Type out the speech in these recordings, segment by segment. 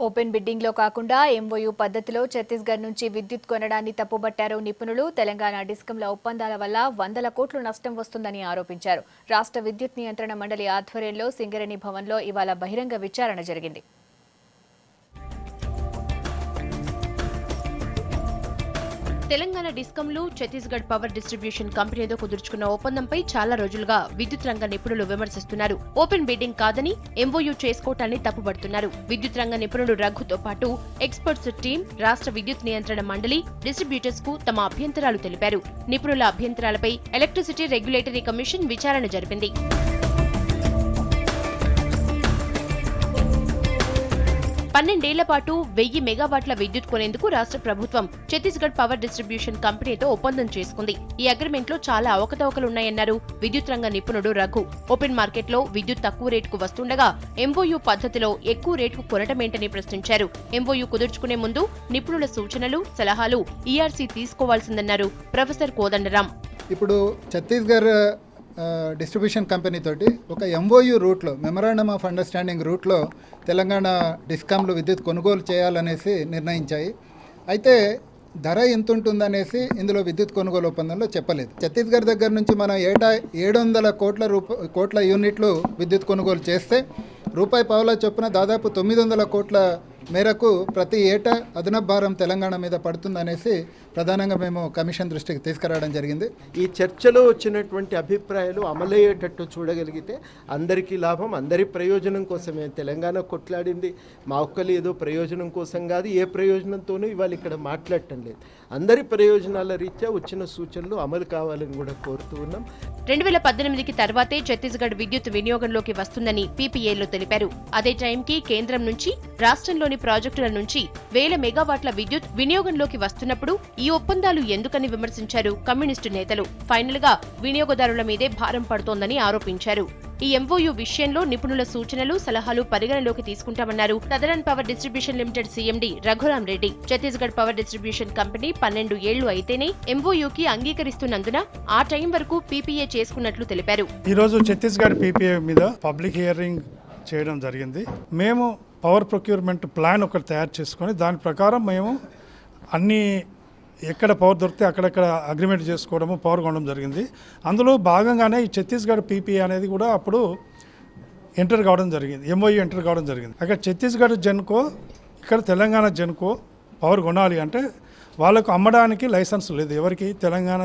Open bidding లో కాకుండా MoU పద్ధతిలో ఛత్తీస్గఢ్ నుంచి విద్యుత్ కొనడాన్ని తప్పుబట్టారు నిపుణులు. తెలంగాణ డిస్కంల ఒప్పందాల వల్ల వందల కోట్లు నష్టం వస్తుందని ఆరోపించారు. రాష్ట్ర విద్యుత్ నియంత్రణ మండలి ఆధ్వర్యంలో సింగరేణి భవన్లో ఇవాళ బహిరంగ విచారణ జరిగింది. తెలంగాణ డిస్కంలు ఛత్తీస్గఢ్ పవర్ డిస్ట్రిబ్యూషన్ కంపెనీతో కుదుర్చుకున్న ఒప్పందంపై చాలా రోజులుగా విద్యుత్ రంగ నిపుణులు విమర్శిస్తున్నారు. ఓపెన్ బిడ్డింగ్ కాదని ఎంఓయూ చేసుకోవటాన్ని తప్పుపడుతున్నారు. విద్యుత్ రంగ నిపుణుడు రఘుతో పాటు ఎక్స్పర్ట్స్ టీం రాష్ట్ర విద్యుత్ నియంత్రణ మండలి డిస్ట్రిబ్యూటర్స్ కు తమ అభ్యంతరాలు తెలిపారు. నిపుణుల అభ్యంతరాలపై ఎలక్ట్రిసిటీ రెగ్యులేటరీ కమిషన్ విచారణ జరిపింది. 12 ఏళ్ల పాటు 1000 మెగావాట్ల విద్యుత్ కొనేందుకు రాష్ట్ర ప్రభుత్వం ఛత్తీస్గఢ్ పవర్ డిస్ట్రిబ్యూషన్ కంపెనీతో ఒప్పందం చేసుకుంది. ఈ అగ్రిమెంట్ లో చాలా అవకతవకలున్నాయన్నారు విద్యుత్ రంగ నిపుణుడు రఘు. ఓపెన్ మార్కెట్ లో విద్యుత్ తక్కువ రేటుకు వస్తుండగా ఎంఓయూ పద్ధతిలో ఎక్కువ రేటుకు కొనటమేంటని ప్రశ్నించారు. ఎంఓయూ కుదుర్చుకునే ముందు నిపుణుల సూచనలు, సలహాలు ఈఆర్సీ తీసుకోవాల్సిందన్నారు ప్రొఫెసర్ కోదండరాం. ఇప్పుడు ఛత్తీస్గఢ్ డిస్ట్రిబ్యూషన్ కంపెనీ తోటి ఒక ఎంఓయూ రూట్లో, మెమరాండమ్ ఆఫ్ అండర్స్టాండింగ్ రూట్లో తెలంగాణ డిస్కామ్లు విద్యుత్ కొనుగోలు చేయాలనేసి నిర్ణయించాయి. అయితే ధర ఎంత ఉంటుందనేసి ఇందులో విద్యుత్ కొనుగోలు ఒప్పందంలో చెప్పలేదు. ఛత్తీస్గఢ్ దగ్గర నుంచి మనం ఏటా 700 కోట్ల యూనిట్లు విద్యుత్ కొనుగోలు చేస్తే రూపాయి పావుల చొప్పున దాదాపు 900 కోట్ల మేరకు ప్రతి ఏటా అదనపు భారం తెలంగాణ మీద పడుతుందనేసి ప్రధానంగా మేము కమిషన్ దృష్టికి తీసుకురావడం జరిగింది. ఈ చర్చలో వచ్చినటువంటి అభిప్రాయాలు అమలయ్యేటట్టు చూడగలిగితే అందరికీ లాభం, అందరి ప్రయోజనం కోసమే తెలంగాణ కొట్లాడింది. మా ఒక్కరు ఏదో ప్రయోజనం కోసం కాదు, ఏ ప్రయోజనంతోనూ ఇవాళ ఇక్కడ మాట్లాడటం లేదు. అందరి ప్రయోజనాల రీత్యా వచ్చిన సూచనలు అమలు కావాలని కూడా కోరుతూ ఉన్నాం. 2018కి తర్వాతే ఛత్తీస్గఢ్ విద్యుత్ వినియోగంలోకి వస్తుందని పీపీఏలో తెలిపారు. అదే టైంకి కేంద్రం నుంచి రాష్ట్రంలోని ప్రాజెక్టుల నుంచి 1000 మెగావాట్ల విద్యుత్ వినియోగంలోకి వస్తున్నప్పుడు ఈ ఒప్పందాలు ఎందుకని విమర్శించారు కమ్యూనిస్టు నేతలు. ఫైనల్ గా వినియోగదారుల మీదే భారం పడుతోందని ఆరోపించారు. ఈ ఎంఓయూ విషయంలో నిపుణుల సూచనలు, సలహాలు పరిగణలోకి తీసుకుంటామన్నారు southern power distribution limited CMD Raghuram Reddy. Chhattisgarh power distribution company 12 ఏళ్లు అయితేనే ఎంఓయూకి అంగీకరిస్తున్నందున ఆ టైం వరకు పీపీఏ చేసుకున్నట్లు తెలిపారు. ఈ రోజు ఛత్తీస్గఢ్ పీపీఏ మీద పబ్లిక్ హియరింగ్ చేయడం జరిగింది. మేము పవర్ ప్రొక్యూర్మెంట్ ప్లాన్ ఒకటి తయారు చేసుకొని దాని ప్రకారం మేము అన్ని ఎక్కడ పవర్ దొరికితే అక్కడక్కడ అగ్రిమెంట్ చేసుకోవడము, పవర్ కొనడం జరిగింది. అందులో భాగంగానే ఈ ఛత్తీస్గఢ్ పీపీఏ అనేది కూడా అప్పుడు ఎంటర్ కావడం జరిగింది, ఎంఓయూ ఎంటర్ కావడం జరిగింది. అక్కడ ఛత్తీస్గఢ్ జెన్కో, ఇక్కడ తెలంగాణ జెన్కో పవర్ కొనాలి అంటే వాళ్ళకు అమ్మడానికి లైసెన్స్ లేదు ఎవరికి, తెలంగాణ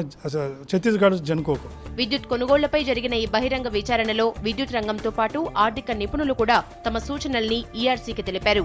ఛత్తీస్గఢ్ జెన్కోకు. విద్యుత్ కొనుగోళ్లపై జరిగిన ఈ బహిరంగ విచారణలో విద్యుత్ రంగంతో పాటు ఆర్థిక నిపుణులు కూడా తమ సూచనల్ని ఈఆర్సీకి తెలిపారు.